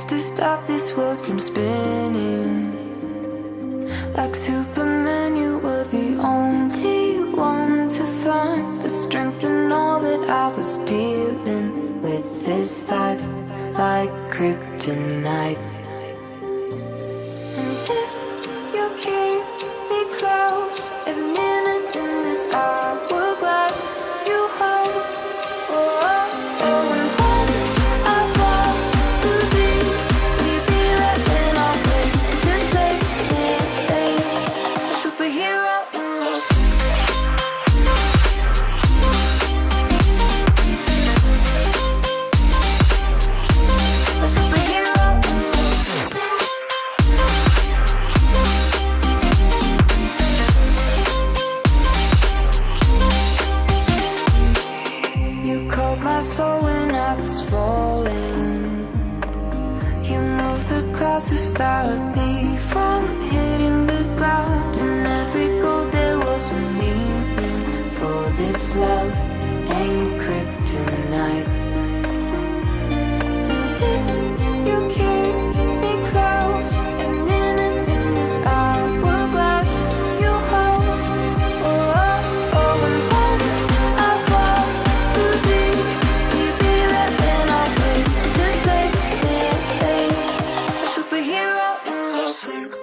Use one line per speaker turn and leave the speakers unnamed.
to stop this world from spinning. Like Superman, you were the only one to find the strength in all that I was dealing with. This life like kryptonite. And if you keep me close, every minute in this hourglass you hold. Oh, oh, oh, and when I fall too deep, will you be there when I wake to save me? A superhero in me. A superhero in me. You called my soul when I was falling. You moved the clouds to stop me from hitting the ground. In every goal there was a meaning. For this love ain't kryptonite. And if you keep me close, every minute in this hourglass you hold. Oh, oh, oh, and when I fall too deep, will you be there when I wake to save me? A superhero in me.